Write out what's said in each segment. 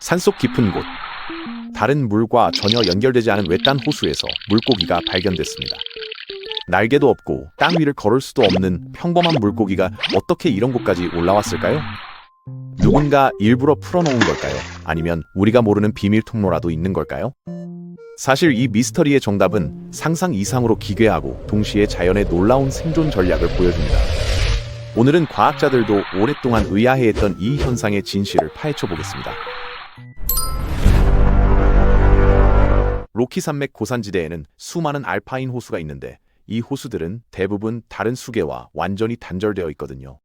산속 깊은 곳, 다른 물과 전혀 연결되지 않은 외딴 호수에서 물고기가 발견됐습니다. 날개도 없고 땅 위를 걸을 수도 없는 평범한 물고기가 어떻게 이런 곳까지 올라왔을까요? 누군가 일부러 풀어놓은 걸까요? 아니면 우리가 모르는 비밀 통로라도 있는 걸까요? 사실 이 미스터리의 정답은 상상 이상으로 기괴하고 동시에 자연의 놀라운 생존 전략을 보여줍니다. 오늘은 과학자들도 오랫동안 의아해했던 이 현상의 진실을 파헤쳐 보겠습니다. 로키 산맥 고산지대에는 수많은 알파인 호수가 있는데 이 호수들은 대부분 다른 수계와 완전히 단절되어 있거든요.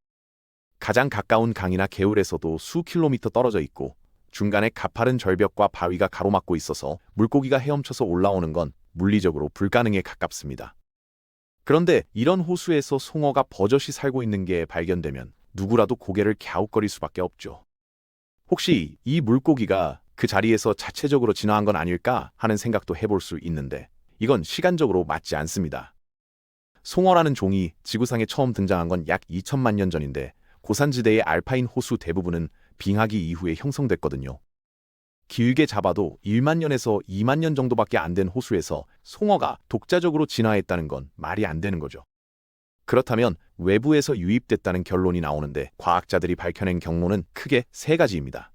가장 가까운 강이나 개울에서도 수 킬로미터 떨어져 있고 중간에 가파른 절벽과 바위가 가로막고 있어서 물고기가 헤엄쳐서 올라오는 건 물리적으로 불가능에 가깝습니다. 그런데 이런 호수에서 송어가 버젓이 살고 있는 게 발견되면 누구라도 고개를 갸웃거릴 수밖에 없죠. 혹시 이 물고기가 그 자리에서 자체적으로 진화한 건 아닐까 하는 생각도 해볼 수 있는데 이건 시간적으로 맞지 않습니다. 송어라는 종이 지구상에 처음 등장한 건 약 2천만 년 전인데 고산지대의 알파인 호수 대부분은 빙하기 이후에 형성됐거든요. 길게 잡아도 1만 년에서 2만 년 정도밖에 안 된 호수에서 송어가 독자적으로 진화했다는 건 말이 안 되는 거죠. 그렇다면 외부에서 유입됐다는 결론이 나오는데 과학자들이 밝혀낸 경로는 크게 세 가지입니다.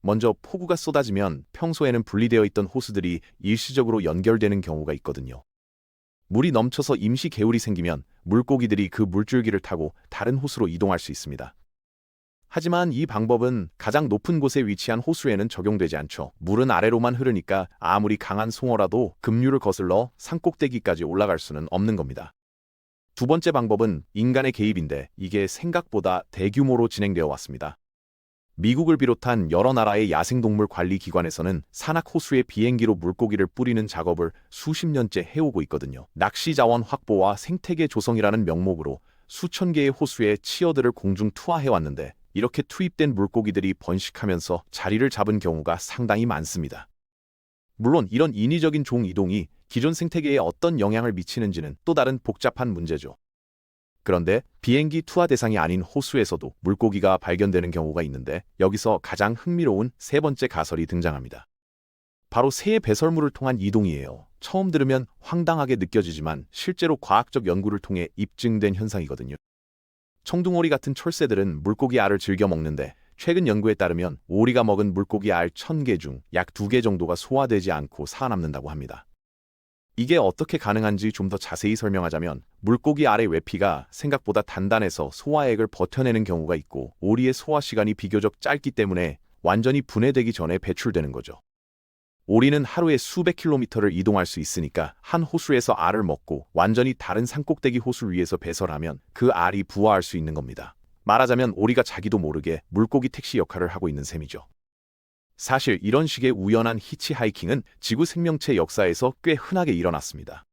먼저 폭우가 쏟아지면 평소에는 분리되어 있던 호수들이 일시적으로 연결되는 경우가 있거든요. 물이 넘쳐서 임시 개울이 생기면 물고기들이 그 물줄기를 타고 다른 호수로 이동할 수 있습니다. 하지만 이 방법은 가장 높은 곳에 위치한 호수에는 적용되지 않죠. 물은 아래로만 흐르니까 아무리 강한 송어라도 급류를 거슬러 산꼭대기까지 올라갈 수는 없는 겁니다. 두 번째 방법은 인간의 개입인데 이게 생각보다 대규모로 진행되어 왔습니다. 미국을 비롯한 여러 나라의 야생동물 관리 기관에서는 산악호수에 비행기로 물고기를 뿌리는 작업을 수십 년째 해오고 있거든요. 낚시 자원 확보와 생태계 조성이라는 명목으로 수천 개의 호수에 치어들을 공중 투하해왔는데 이렇게 투입된 물고기들이 번식하면서 자리를 잡은 경우가 상당히 많습니다. 물론 이런 인위적인 종 이동이 기존 생태계에 어떤 영향을 미치는지는 또 다른 복잡한 문제죠. 그런데 비행기 투하 대상이 아닌 호수에서도 물고기가 발견되는 경우가 있는데 여기서 가장 흥미로운 세 번째 가설이 등장합니다. 바로 새의 배설물을 통한 이동이에요. 처음 들으면 황당하게 느껴지지만 실제로 과학적 연구를 통해 입증된 현상이거든요. 청둥오리 같은 철새들은 물고기 알을 즐겨 먹는데 최근 연구에 따르면 오리가 먹은 물고기 알 1000개 중 약 2개 정도가 소화되지 않고 살아남는다고 합니다. 이게 어떻게 가능한지 좀 더 자세히 설명하자면 물고기 알의 외피가 생각보다 단단해서 소화액을 버텨내는 경우가 있고 오리의 소화 시간이 비교적 짧기 때문에 완전히 분해되기 전에 배출되는 거죠. 오리는 하루에 수백 킬로미터를 이동할 수 있으니까 한 호수에서 알을 먹고 완전히 다른 산꼭대기 호수 위에서 배설하면 그 알이 부화할 수 있는 겁니다. 말하자면 오리가 자기도 모르게 물고기 택시 역할을 하고 있는 셈이죠. 사실 이런 식의 우연한 히치하이킹은 지구 생명체 역사에서 꽤 흔하게 일어났습니다.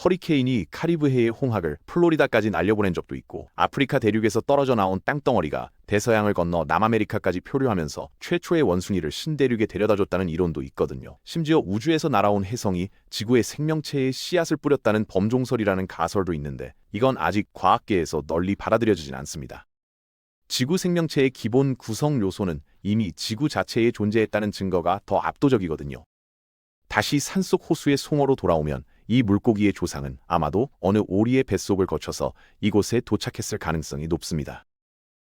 허리케인이 카리브해의 홍학을 플로리다까지 날려보낸 적도 있고 아프리카 대륙에서 떨어져 나온 땅덩어리가 대서양을 건너 남아메리카까지 표류하면서 최초의 원숭이를 신대륙에 데려다줬다는 이론도 있거든요. 심지어 우주에서 날아온 혜성이 지구의 생명체에 씨앗을 뿌렸다는 범종설이라는 가설도 있는데 이건 아직 과학계에서 널리 받아들여지진 않습니다. 지구 생명체의 기본 구성 요소는 이미 지구 자체에 존재했다는 증거가 더 압도적이거든요. 다시 산속 호수의 송어로 돌아오면 이 물고기의 조상은 아마도 어느 오리의 뱃속을 거쳐서 이곳에 도착했을 가능성이 높습니다.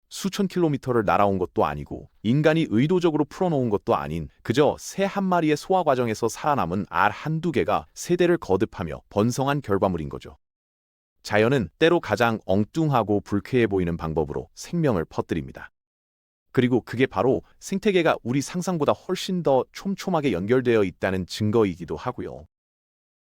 수천 킬로미터를 날아온 것도 아니고 인간이 의도적으로 풀어놓은 것도 아닌 그저 새 한 마리의 소화 과정에서 살아남은 알 한두 개가 세대를 거듭하며 번성한 결과물인 거죠. 자연은 때로 가장 엉뚱하고 불쾌해 보이는 방법으로 생명을 퍼뜨립니다. 그리고 그게 바로 생태계가 우리 상상보다 훨씬 더 촘촘하게 연결되어 있다는 증거이기도 하고요.